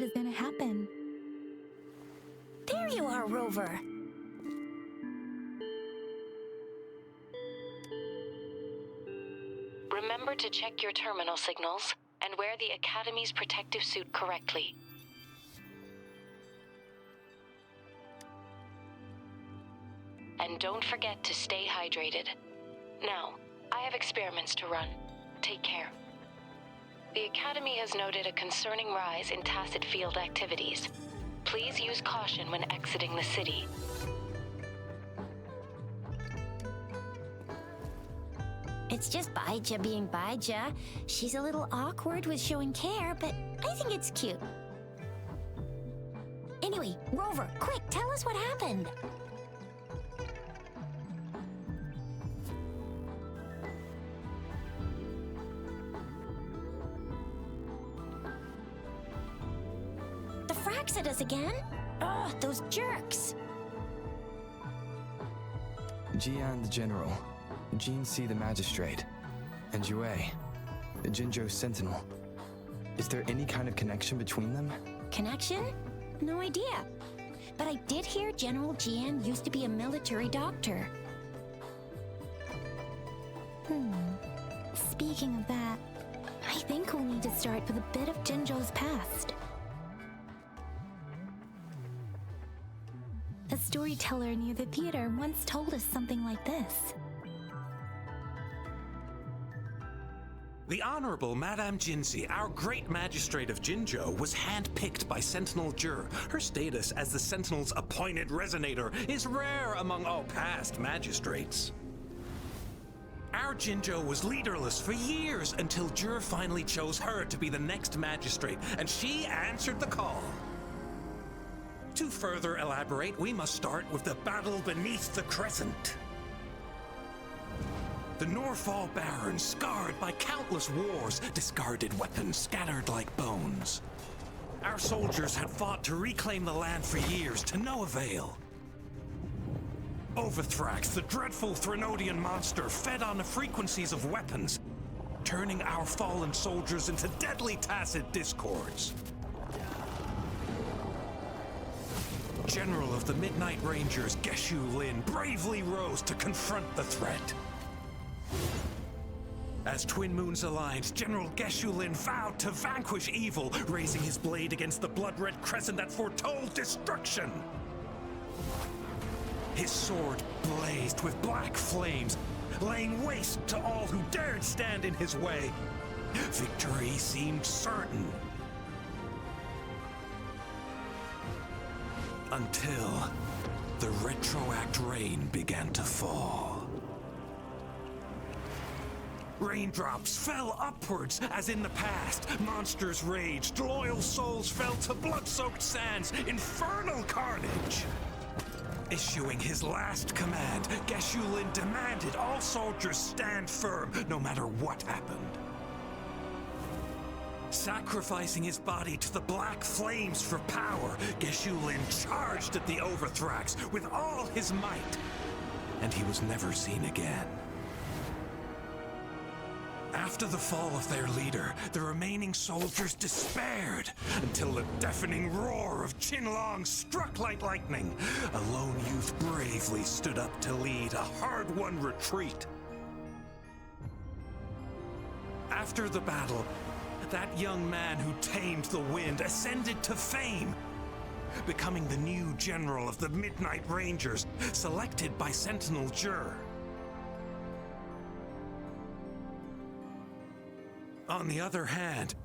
what is going to happen. There you are, Rover. Remember to check your terminal signals and wear the Academy's protective suit correctly. And don't forget to stay hydrated. Now, I have experiments to run. Take care. The Academy has noted a concerning rise in tacit field activities. Please use caution when exiting the city. It's just Baija being Baija. She's a little awkward with showing care, but I think it's cute. Anyway, Rover, quick, tell us what happened. The frags at us again? Ugh, those jerks. Jian the General, Jean C the Magistrate, and Yue, the Jinzhou Sentinel. Is there any kind of connection between them? Connection? No idea. But I did hear General Jian used to be a military doctor. Speaking of that, I think we'll need to start with a bit of Jinzhou's past. A storyteller near the theater once told us something like this. The Honorable Madame Jinzi, our great magistrate of Jinzhou, was handpicked by Sentinel Jur. Her status as the Sentinel's appointed resonator is rare among all past magistrates. Our Jinzhou was leaderless for years until Jur finally chose her to be the next magistrate, and she answered the call. To further elaborate, we must start with the battle beneath the Crescent. The Norfall Barons, scarred by countless wars, discarded weapons scattered like bones. Our soldiers had fought to reclaim the land for years, to no avail. Overthrax, the dreadful Threnodian monster, fed on the frequencies of weapons, turning our fallen soldiers into deadly tacit discords. General of the Midnight Rangers, Geshu Lin, bravely rose to confront the threat. As Twin Moons aligned, General Geshu Lin vowed to vanquish evil, raising his blade against the blood-red crescent that foretold destruction. His sword blazed with black flames, laying waste to all who dared stand in his way. Victory seemed certain. Until the retroact rain began to fall. Raindrops fell upwards as in the past. Monsters raged, loyal souls fell to blood-soaked sands, infernal carnage. Issuing his last command, Geshu Lin demanded all soldiers stand firm no matter what happened. Sacrificing his body to the black flames for power, Geshu Lin charged at the Overthrax with all his might, and he was never seen again. After the fall of their leader, the remaining soldiers despaired until the deafening roar of Qinlong struck like lightning. A lone youth bravely stood up to lead a hard-won retreat. After the battle, that young man who tamed the wind ascended to fame, becoming the new general of the Midnight Rangers, selected by Sentinel Jur. On the other hand,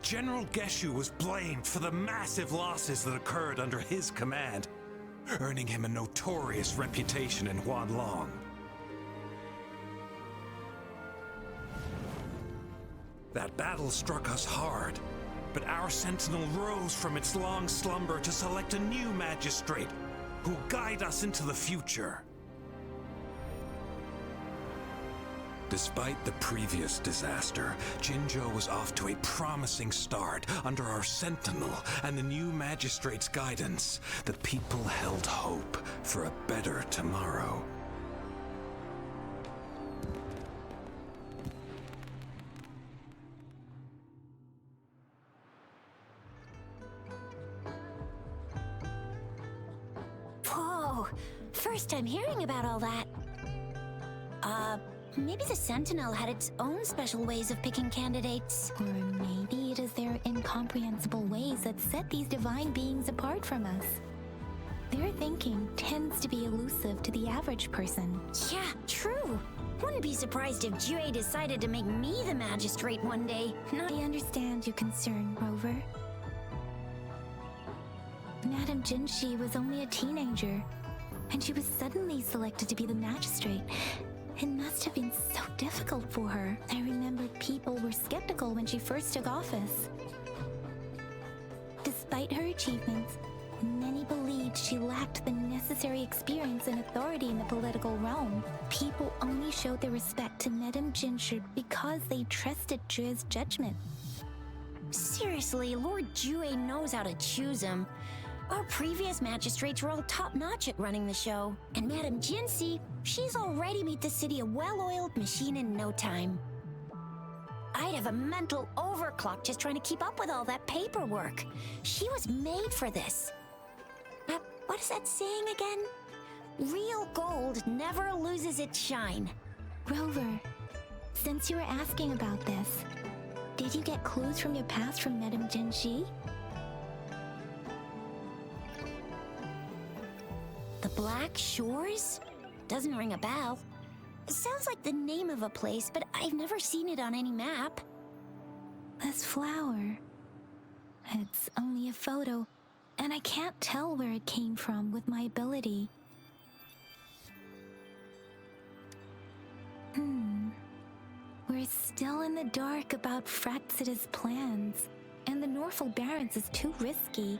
General Geshu was blamed for the massive losses that occurred under his command, earning him a notorious reputation in Huanlong. That battle struck us hard, but our sentinel rose from its long slumber to select a new magistrate who'll guide us into the future. Despite the previous disaster, Jinzhou was off to a promising start under our sentinel and the new magistrate's guidance. The people held hope for a better tomorrow. First time hearing about all that. Maybe the Sentinel had its own special ways of picking candidates. Or maybe it is their incomprehensible ways that set these divine beings apart from us. Their thinking tends to be elusive to the average person. Yeah, true. Wouldn't be surprised if Jue decided to make me the magistrate one day. I understand your concern, Rover. Madame Jinshi was only a teenager, and she was suddenly selected to be the magistrate. It must have been so difficult for her. I remember people were skeptical when she first took office. Despite her achievements, many believed she lacked the necessary experience and authority in the political realm. People only showed their respect to Madame Jinshi because they trusted Jue's judgment. Seriously, Lord Jue knows how to choose him. Our previous magistrates were all top-notch at running the show. And Madame Jinshi, she's already made the city a well-oiled machine in no time. I'd have a mental overclock just trying to keep up with all that paperwork. She was made for this. What is that saying again? Real gold never loses its shine. Rover, since you were asking about this, did you get clues from your past from Madame Jinshi? The Black Shores? Doesn't ring a bell. It sounds like the name of a place, but I've never seen it on any map. This flower. It's only a photo, and I can't tell where it came from with my ability. We're still in the dark about Fraxita's plans, and the Norfolk Barrens is too risky.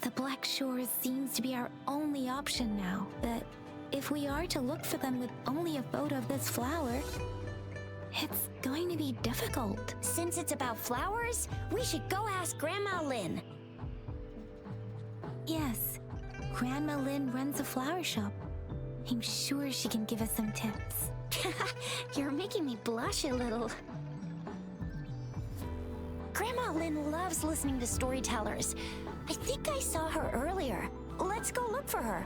The Black Shores seems to be our only option now, but if we are to look for them with only a photo of this flower, it's going to be difficult. Since it's about flowers, we should go ask Grandma Lynn. Yes, Grandma Lynn runs a flower shop. I'm sure she can give us some tips. You're making me blush a little. Grandma Lynn loves listening to storytellers. I think I saw her earlier. Let's go look for her.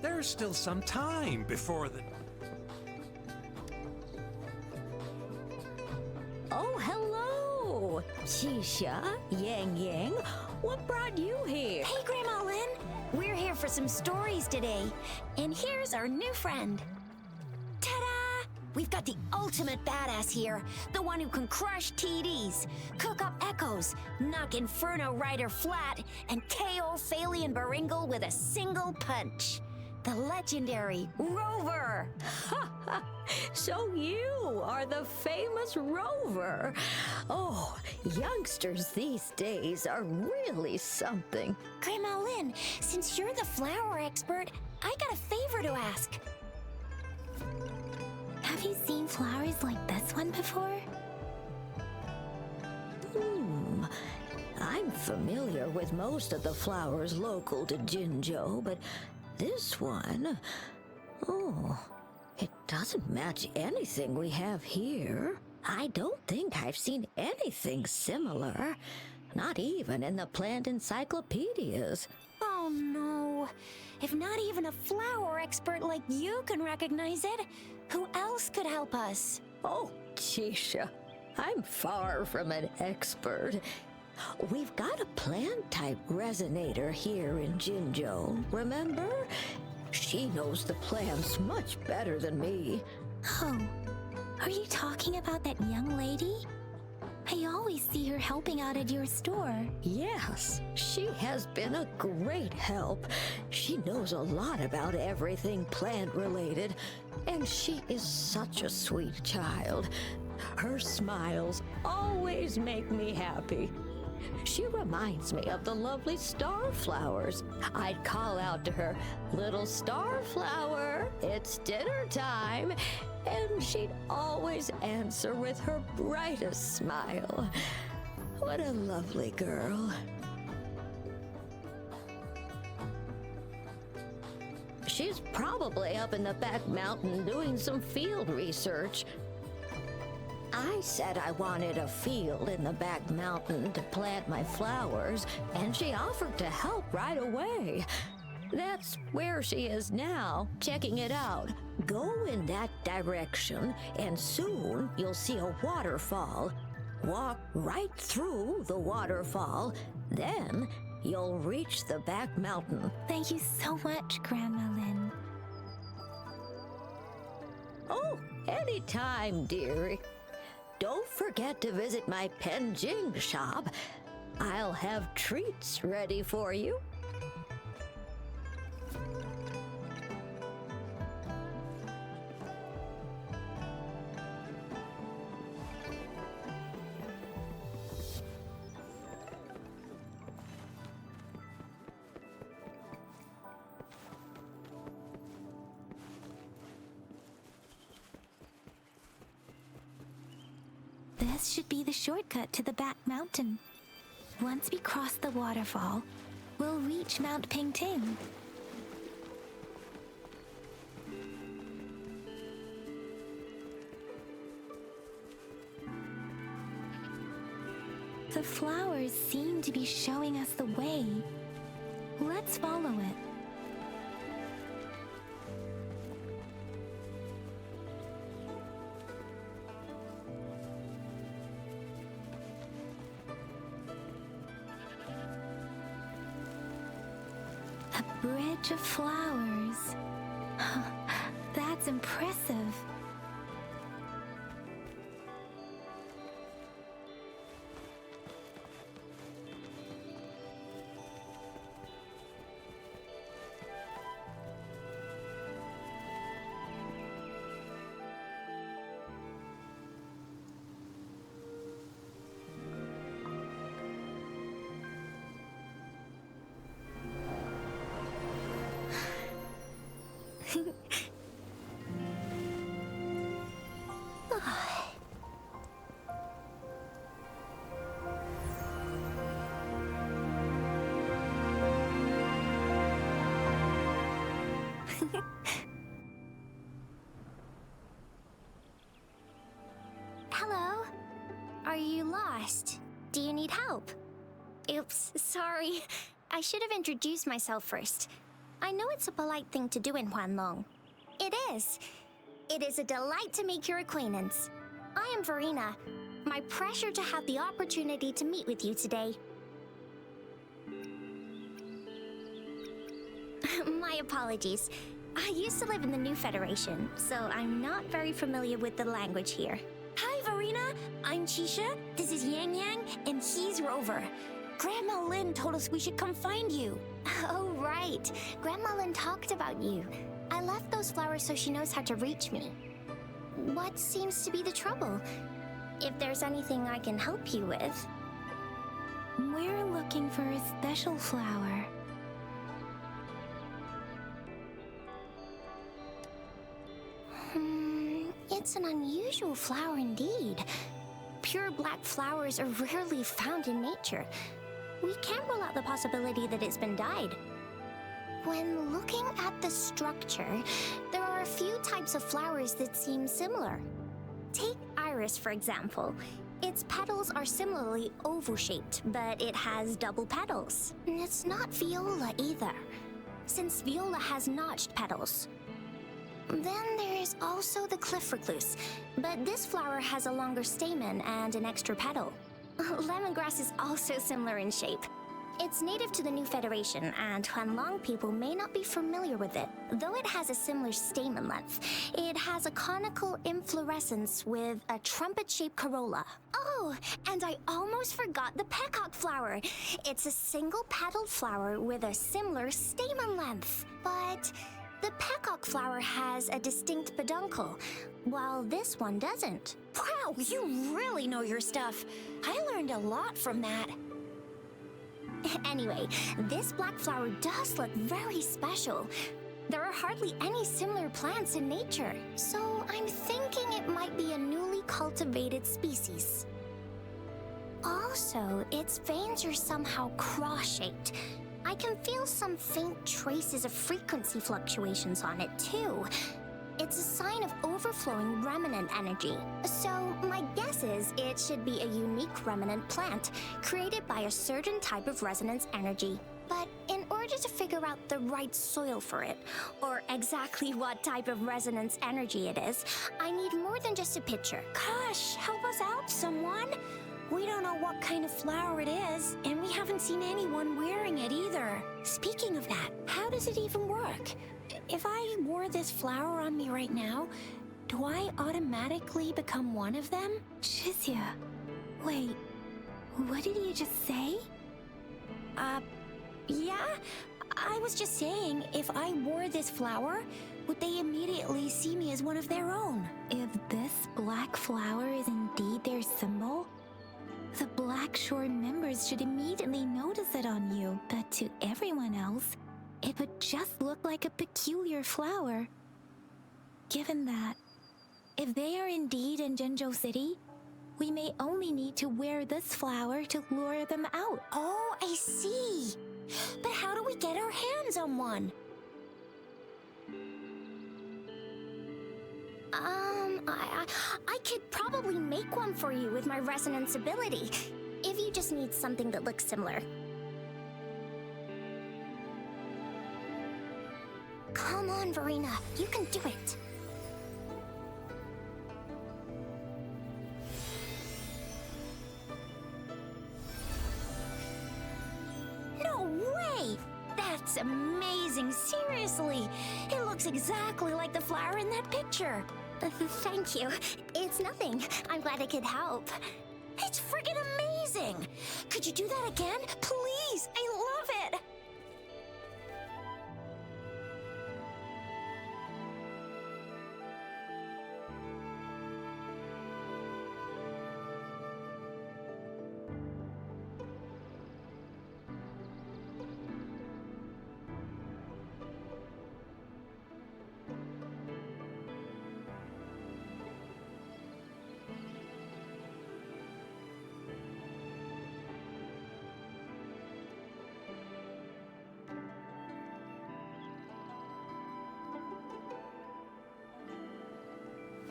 There's still some time before the... Oh, hello! Shisha, Yang Yang, what brought you here? Hey, Grandma Lynn. We're here for some stories today. And here's our new friend. Ta-da! We've got the ultimate badass here. The one who can crush TDs, cook up echoes, knock Inferno Rider flat, and KO Phalian Baringle with a single punch. The legendary Rover! So you are the famous Rover. Oh, youngsters these days are really something. Grandma Lynn, since you're the flower expert, I got a favor to ask. Have you seen flowers like this one before? I'm familiar with most of the flowers local to Jinzhou, but this one, oh, it doesn't match anything we have here. I don't think I've seen anything similar, not even in the plant encyclopedias. Oh no. If not even a flower expert like you can recognize it, who else could help us? Oh, Chisha, I'm far from an expert. We've got a plant-type resonator here in Jinzhou, remember? She knows the plants much better than me. Oh, are you talking about that young lady? I always see her helping out at your store. Yes, she has been a great help. She knows a lot about everything plant-related, and she is such a sweet child. Her smiles always make me happy. She reminds me of the lovely starflowers. I'd call out to her, "Little starflower, it's dinner time," and she'd always answer with her brightest smile. What a lovely girl. she's probably up in the back mountain doing some field research. I said I wanted a field in the back mountain to plant my flowers, and she offered to help right away. That's where she is now, checking it out. Go in that direction, and soon you'll see a waterfall. Walk right through the waterfall, then you'll reach the back mountain. Thank you so much, Grandma Lynn. Oh, anytime, dearie. Don't forget to visit my Penjing shop. I'll have treats ready for you. This should be the shortcut to the back mountain. Once we cross the waterfall, we'll reach Mount Pingting. The flowers seem to be showing us the way. Let's follow it. A bridge of flowers. That's impressive. Hello? Are you lost? Do you need help? Oops, sorry. I should have introduced myself first. I know it's a polite thing to do in Huanlong. It is. It is a delight to make your acquaintance. I am Verena. My pleasure to have the opportunity to meet with you today. My apologies. I used to live in the New Federation, so I'm not very familiar with the language here. Hi, Verena. I'm Chisha. This is Yang Yang, and he's Rover. Grandma Lynn told us we should come find you. Oh, right. Grandma Lynn talked about you. I left those flowers so she knows how to reach me. What seems to be the trouble? If there's anything I can help you with. We're looking for a special flower. It's an unusual flower indeed. Pure black flowers are rarely found in nature. We can't rule out the possibility that it's been dyed. When looking at the structure, there are a few types of flowers that seem similar. Take iris, for example. Its petals are similarly oval-shaped, but it has double petals. And it's not viola either, since viola has notched petals. Then there is also the cliff recluse, but this flower has a longer stamen and an extra petal. Lemongrass is also similar in shape. It's native to the New Federation, and Huanlong people may not be familiar with it. Though it has a similar stamen length, it has a conical inflorescence with a trumpet-shaped corolla. Oh, and I almost forgot the peacock flower. It's a single-petaled flower with a similar stamen length, but the peacock flower has a distinct peduncle, while this one doesn't. Wow, you really know your stuff. I learned a lot from that. Anyway, this black flower does look very special. There are hardly any similar plants in nature, so I'm thinking it might be a newly cultivated species. Also, its veins are somehow cross-shaped. I can feel some faint traces of frequency fluctuations on it, too. It's a sign of overflowing remnant energy. So, my guess is it should be a unique remnant plant created by a certain type of resonance energy. But in order to figure out the right soil for it, or exactly what type of resonance energy it is, I need more than just a picture. Gosh, help us out, someone. We don't know what kind of flower it is, and we haven't seen anyone wearing it either. Speaking of that, how does it even work? If I wore this flower on me right now, do I automatically become one of them? Shizia, wait, what did you just say? Yeah? I was just saying, if I wore this flower, would they immediately see me as one of their own? If this black flower is indeed their symbol, the Black Shore members should immediately notice it on you, but to everyone else, it would just look like a peculiar flower. Given that, if they are indeed in Jinzhou City, we may only need to wear this flower to lure them out. Oh, I see. But how do we get our hands on one? I could probably make one for you with my resonance ability, if you just need something that looks similar. Come on, Verena, you can do it. No way! That's amazing, seriously! It looks exactly like the flower in that picture. Thank you. It's nothing. I'm glad I could help. It's friggin' amazing! Could you do that again? Please! I love it!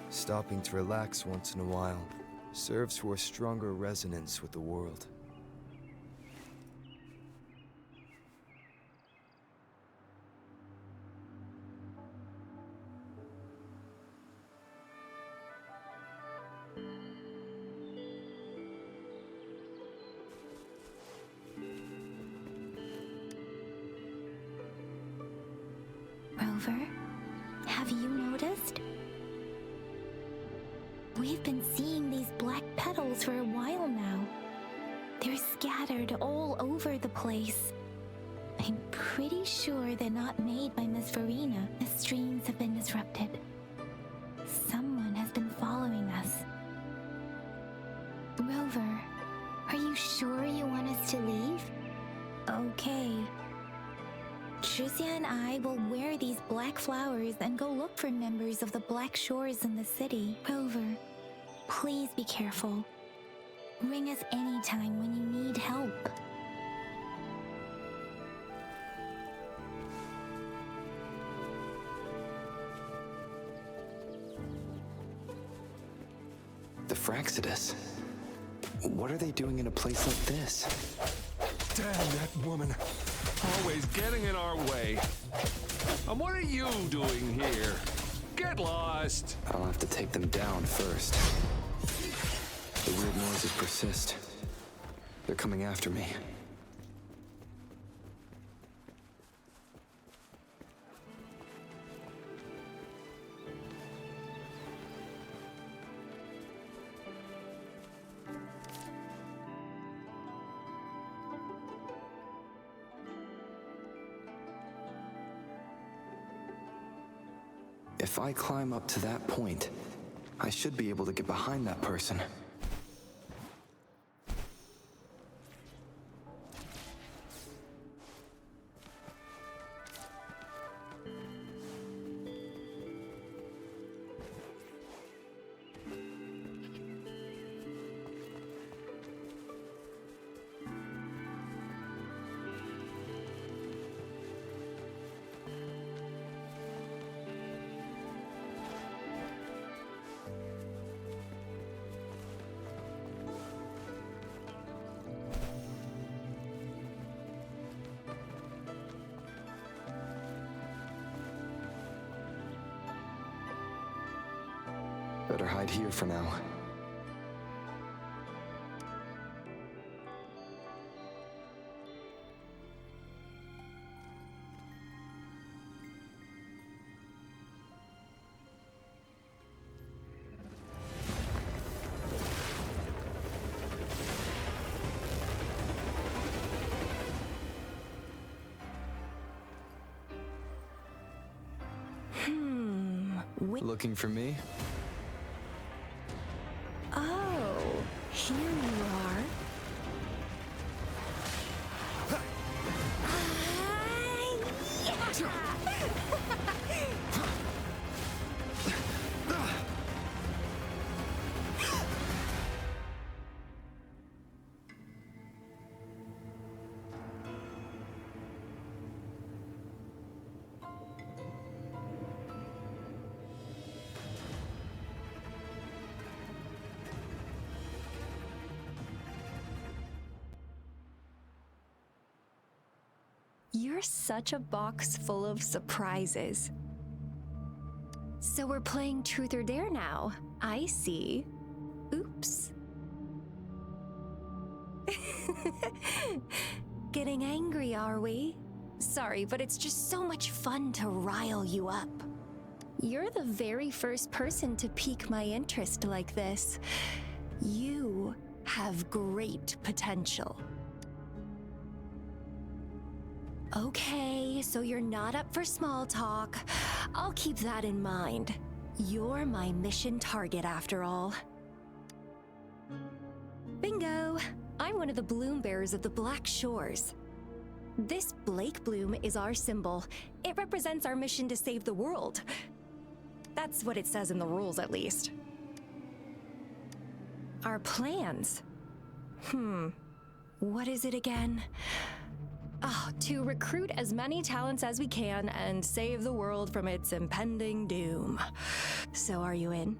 Stopping to relax once in a while serves for a stronger resonance with the world. Rover, have you noticed? We've been seeing these black petals for a while now. They're scattered all over the place. I'm pretty sure they're not made by Miss Verena. The streams have been disrupted. Someone has been following us. Rover, are you sure you want us to leave? Okay. Shizia and I will wear these black flowers and go look for members of the Black Shores in the city. Rover, please be careful. Ring us anytime when you need help. The Fraxidus? What are they doing in a place like this? Damn that woman. Always getting in our way. And what are you doing here? Get lost! I'll have to take them down first. The weird noises persist. They're coming after me. If I climb up to that point, I should be able to get behind that person. Better hide here for now. Looking for me? Oh, here you are. You're such a box full of surprises. So we're playing Truth or Dare now. I see. Oops. Getting angry, are we? Sorry, but it's just so much fun to rile you up. You're the very first person to pique my interest like this. You have great potential. Okay, so you're not up for small talk. I'll keep that in mind. You're my mission target after all. Bingo! I'm one of the bloom bearers of the Black Shores. This Blake bloom is our symbol. It represents our mission to save the world. That's what it says in the rules, at least. Our plans? What is it again? To recruit as many talents as we can and save the world from its impending doom. So are you in?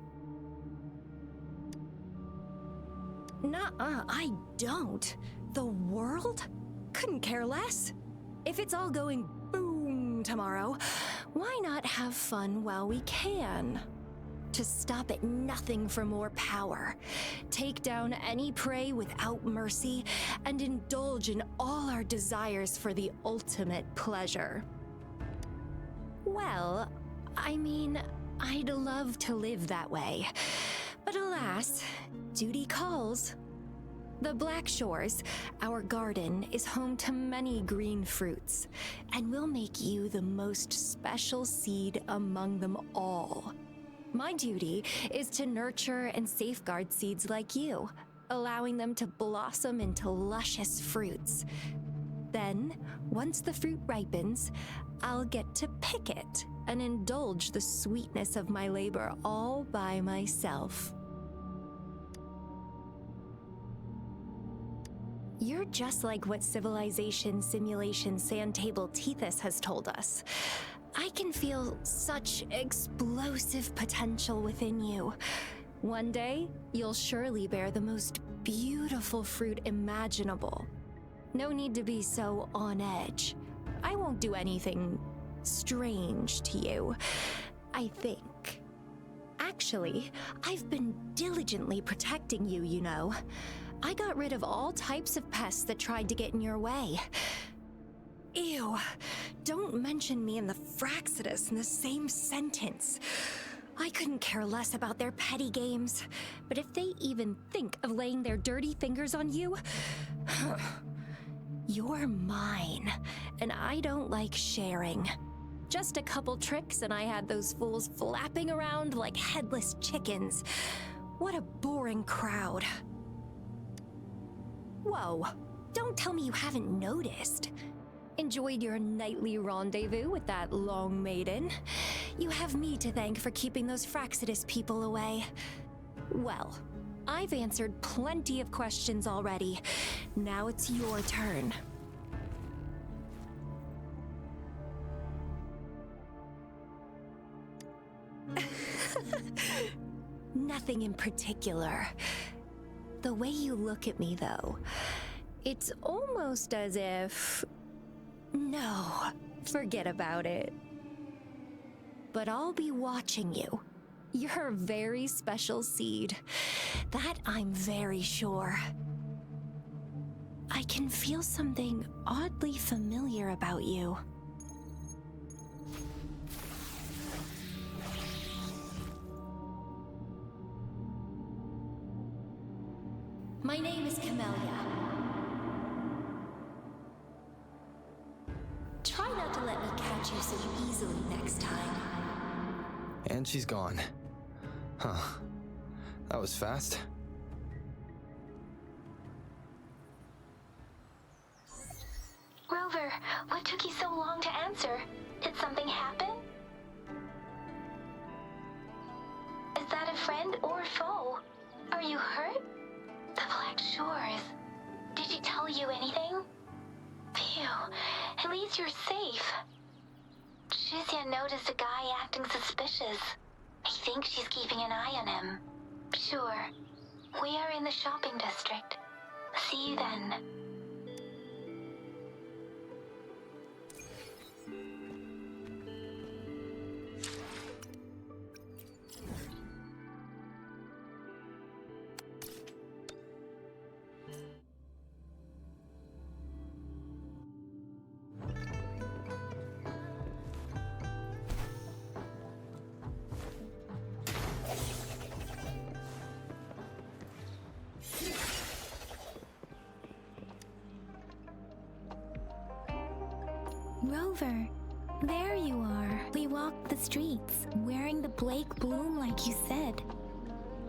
Nuh-uh, I don't. The world? Couldn't care less. If it's all going boom tomorrow, why not have fun while we can? To stop at nothing for more power, take down any prey without mercy, and indulge in all our desires for the ultimate pleasure. Well, I mean, I'd love to live that way, but alas, duty calls. The Black Shores, our garden, is home to many green fruits, and we'll make you the most special seed among them all. My duty is to nurture and safeguard seeds like you, allowing them to blossom into luscious fruits. Then, once the fruit ripens, I'll get to pick it and indulge the sweetness of my labor all by myself. You're just like what Civilization Simulation Sandtable Tethys has told us. I can feel such explosive potential within you. One day, you'll surely bear the most beautiful fruit imaginable. No need to be so on edge. I won't do anything strange to you, I think. Actually, I've been diligently protecting you, you know. I got rid of all types of pests that tried to get in your way. Ew, don't mention me and the Fraxitus in the same sentence. I couldn't care less about their petty games, but if they even think of laying their dirty fingers on you, you're mine, and I don't like sharing. Just a couple tricks and I had those fools flapping around like headless chickens. What a boring crowd. Whoa, don't tell me you haven't noticed. Enjoyed your nightly rendezvous with that long maiden. You have me to thank for keeping those Fraxitus people away. Well, I've answered plenty of questions already. Now it's your turn. Nothing in particular. The way you look at me, though, it's almost as if... No, forget about it. But I'll be watching you, You're a very special seed. That I'm very sure. I can feel something oddly familiar about you. My name is Camellia. Try not to let me catch you so easily next time. And she's gone. Huh. That was fast. Rover, what took you so long to answer? Did something happen? Is that a friend or foe? Are you hurt? The Black Shores. Did she tell you anything? Phew, at least you're safe. Shizia noticed a guy acting suspicious. I think she's keeping an eye on him. Sure. We are in the shopping district. See you then. Rover, there you are. We walked the streets, wearing the Blake bloom like you said.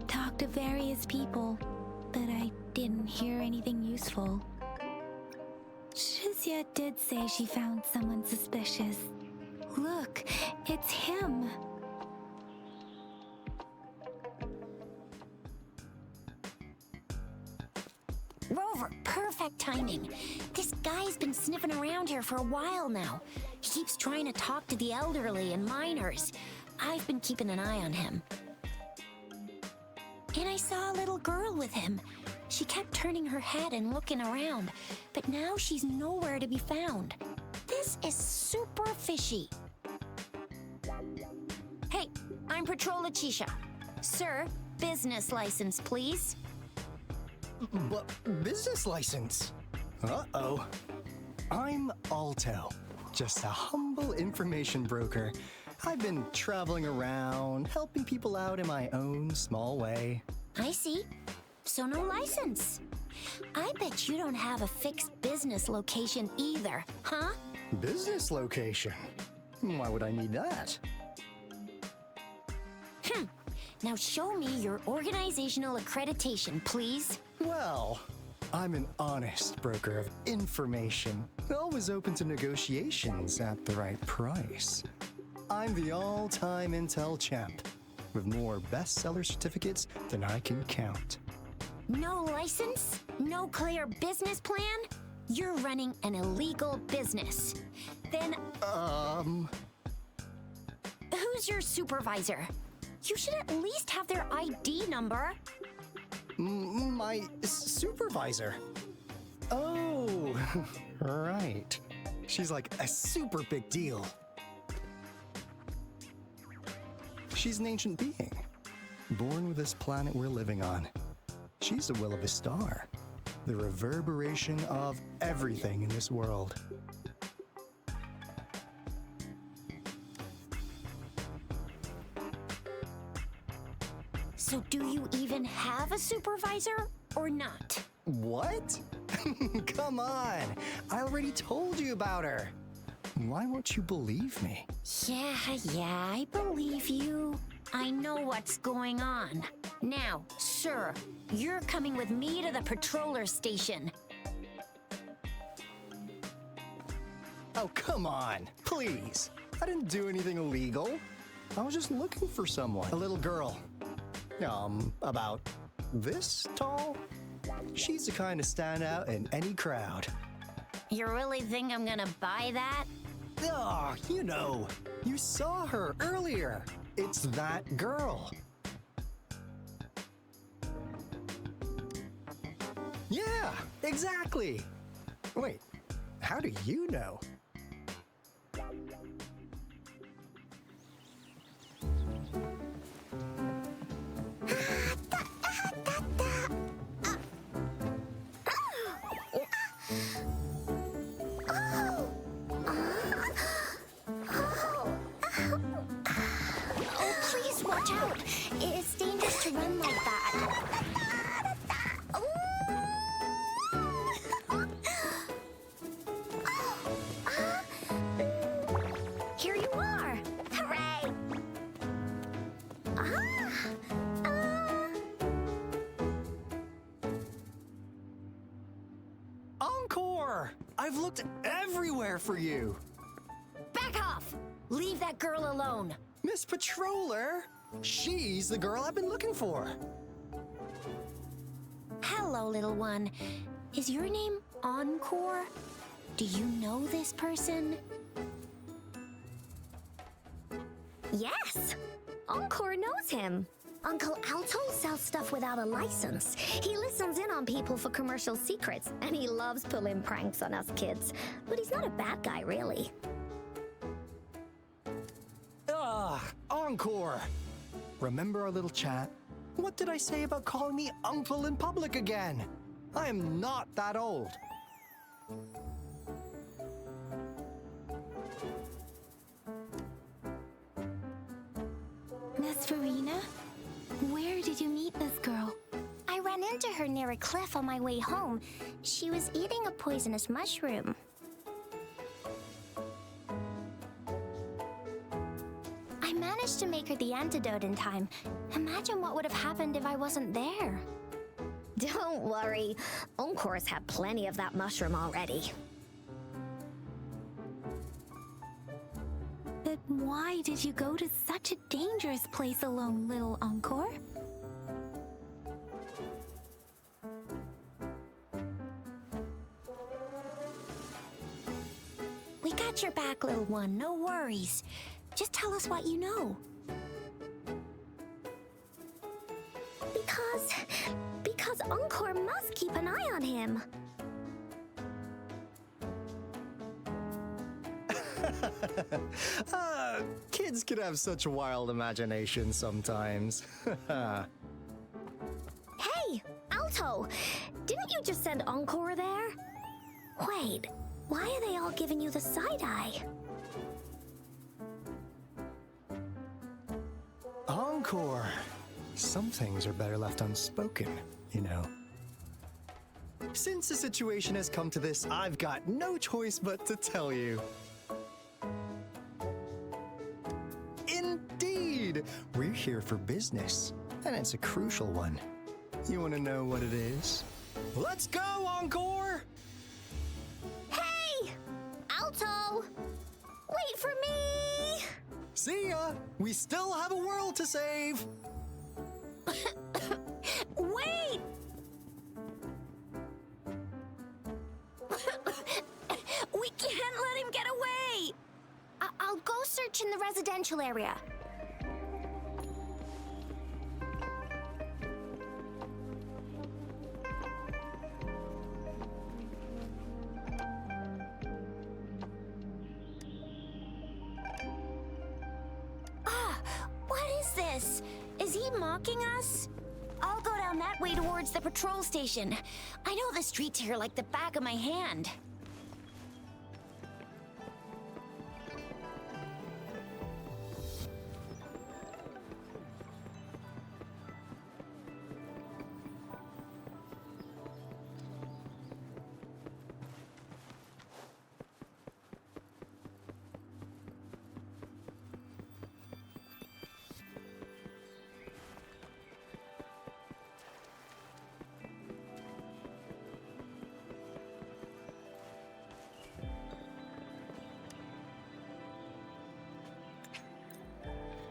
Talked to various people, but I didn't hear anything useful. Shizia did say she found someone suspicious. Look, it's him. Rover, perfect timing. This guy's been sniffing around here for a while now. He keeps trying to talk to the elderly and minors. I've been keeping an eye on him. And I saw a little girl with him. She kept turning her head and looking around, but now she's nowhere to be found. This is super fishy. Hey, I'm Patroller Chisha. Sir, business license, please. But business license? Uh-oh. I'm Alto, just a humble information broker. I've been traveling around, helping people out in my own small way. I see. So no license. I bet you don't have a fixed business location either, huh? Business location? Why would I need that? Now show me your organizational accreditation, please. Well, I'm an honest broker of information, always open to negotiations at the right price. I'm the all-time Intel champ, with more bestseller certificates than I can count. No license? No clear business plan? You're running an illegal business. Then, who's your supervisor? You should at least have their ID number. My supervisor? Oh, right. She's like a super big deal. She's an ancient being, born with this planet we're living on. She's the will of a star, the reverberation of everything in this world. So do you even have a supervisor or not? What? Come on, I already told you about her. Why won't you believe me? Yeah, I believe you. I know what's going on. Now, sir, you're coming with me to the patroller station. Oh, come on, please. I didn't do anything illegal. I was just looking for someone. A little girl. About this tall? She's the kind to stand out in any crowd. You really think I'm gonna buy that? Oh, you saw her earlier. It's that girl. Yeah, exactly. Wait, how do you know? Encore! I've looked everywhere for you. Back off! Leave that girl alone. Miss Patroller, she's the girl I've been looking for. Hello, little one. Is your name Encore? Do you know this person? Yes! Encore knows him. Uncle Alto sells stuff without a license. He listens in on people for commercial secrets, and he loves pulling pranks on us kids. But he's not a bad guy, really. Encore! Remember our little chat? What did I say about calling me uncle in public again? I am not that old. Miss Farina, where did you meet this girl? I ran into her near a cliff on my way home. She was eating a poisonous mushroom. I managed to make her the antidote in time. Imagine what would have happened if I wasn't there. Don't worry. Encore's had plenty of that mushroom already. But why did you go to such a dangerous place alone, little Encore? We got your back, little one. No worries. Just tell us what you know. Because Encore must keep an eye on him. Kids can have such wild imaginations sometimes. Hey, Alto! Didn't you just send Encore there? Wait, why are they all giving you the side eye? Encore! Some things are better left unspoken, you know. Since the situation has come to this, I've got no choice but to tell you. Indeed! We're here for business, and it's a crucial one. You want to know what it is? Let's go, Encore! Hey! Alto! Wait for me! See ya! We still have a world to save! Wait! We can't let him get away! I'll go search in the residential area. What is this? Is he mocking us? I'll go down that way towards the patrol station. I know the streets here like the back of my hand.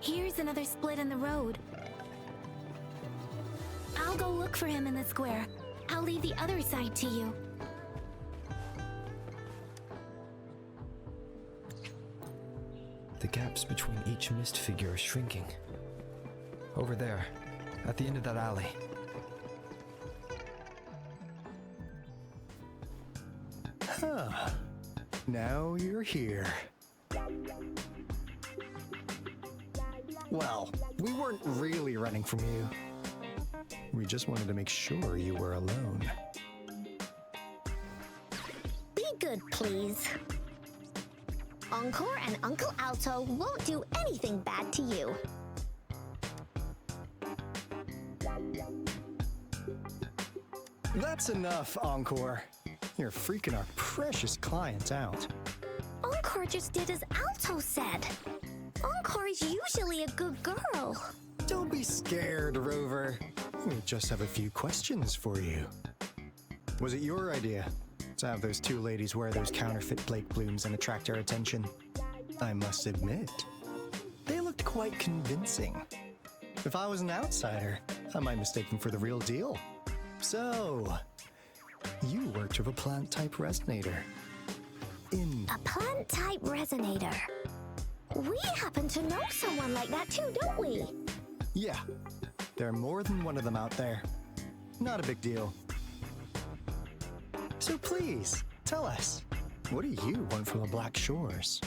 Here's another split in the road. I'll go look for him in the square. I'll leave the other side to you. The gaps between each mist figure are shrinking. Over there, at the end of that alley. Huh. Now you're here. Well, we weren't really running from you. We just wanted to make sure you were alone. Be good, please. Encore and Uncle Alto won't do anything bad to you. That's enough, Encore. You're freaking our precious clients out. Encore just did as Alto said. Encore is usually a good girl. Don't be scared, Rover. We just have a few questions for you. Was it your idea? to have those two ladies wear those counterfeit Blake blooms and attract our attention. I must admit, they looked quite convincing. If I was an outsider, I might mistake them for the real deal. So, you worked with a plant-type resonator. A plant-type resonator? We happen to know someone like that too, don't we? Yeah, there are more than one of them out there. Not a big deal. So please, tell us, what do you want from the Black Shores?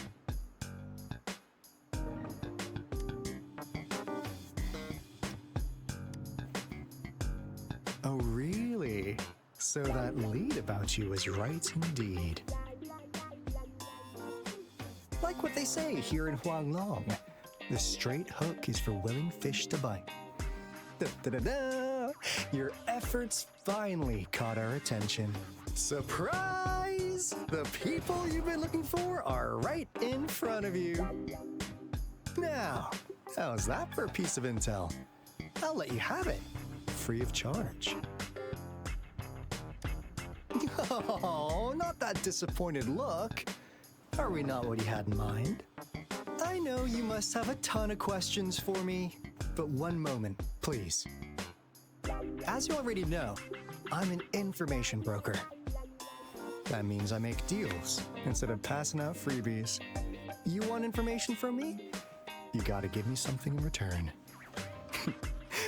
Oh, really? So that lead about you was right indeed. Like what they say here in Huanglong, the straight hook is for willing fish to bite. Da-da-da-da! Your efforts finally caught our attention. Surprise! The people you've been looking for are right in front of you. Now, how's that for a piece of intel? I'll let you have it, free of charge. Oh, not that disappointed look. Are we not what you had in mind? I know you must have a ton of questions for me, but one moment, please. As you already know, I'm an information broker. That means I make deals instead of passing out freebies. You want information from me? You gotta give me something in return.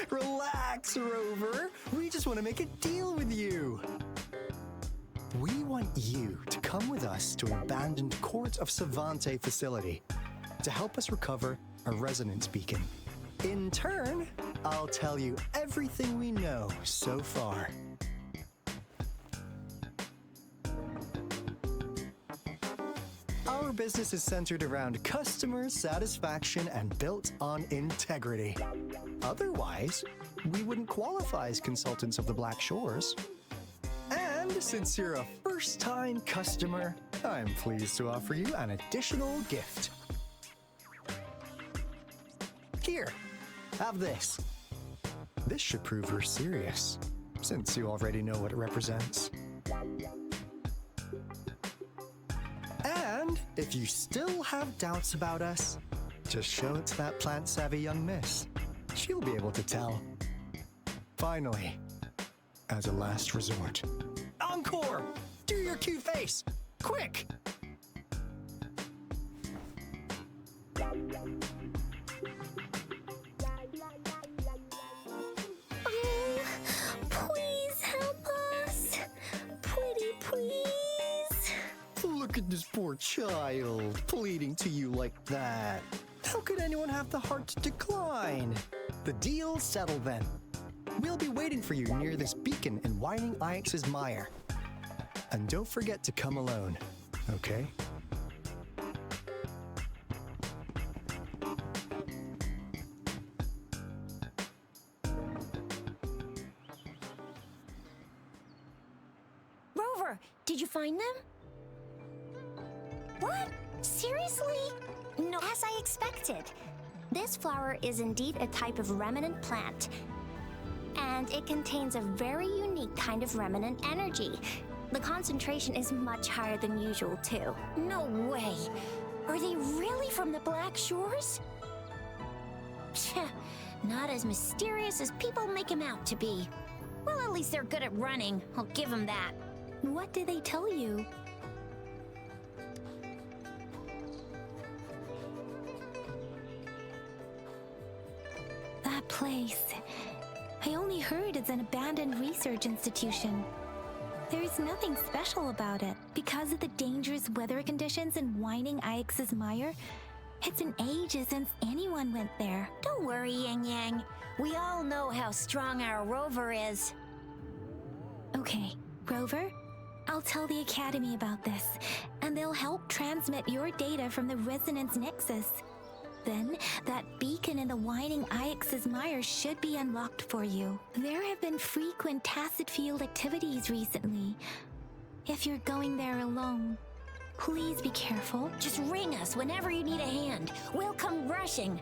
Relax, Rover. We just want to make a deal with you. We want you to come with us to an abandoned Court of Savante facility to help us recover a resonance beacon. In turn, I'll tell you everything we know so far. Our business is centered around customer satisfaction and built on integrity. Otherwise, we wouldn't qualify as consultants of the Black Shores. And since you're a first-time customer, I'm pleased to offer you an additional gift. Here, have this. This should prove you're serious, since you already know what it represents. And if you still have doubts about us, just show it to that plant-savvy young miss. She'll be able to tell. Finally, as a last resort, encore! Do your cute face! Quick! Oh, please help us. Pretty please. Look at this poor child, pleading to you like that. How could anyone have the heart to decline? The deal's settled then. We'll be waiting for you near this beacon in Whining Ix's mire. And don't forget to come alone, okay? Rover, did you find them? What? Seriously? No, as I expected. This flower is indeed a type of remnant plant, and it contains a very unique kind of remnant energy. The concentration is much higher than usual, too. No way. Are they really from the Black Shores? Tch, not as mysterious as people make them out to be. Well, at least they're good at running. I'll give them that. What did they tell you? That place. I only heard it's an abandoned research institution. There is nothing special about it. Because of the dangerous weather conditions in Whining Ix's mire, it's been ages since anyone went there. Don't worry, Yang Yang. We all know how strong our Rover is. Okay, Rover, I'll tell the Academy about this, and they'll help transmit your data from the Resonance Nexus. Then, that beacon in the Whining Ix's mire should be unlocked for you. There have been frequent tacit field activities recently. If you're going there alone, please be careful. Just ring us whenever you need a hand. We'll come rushing.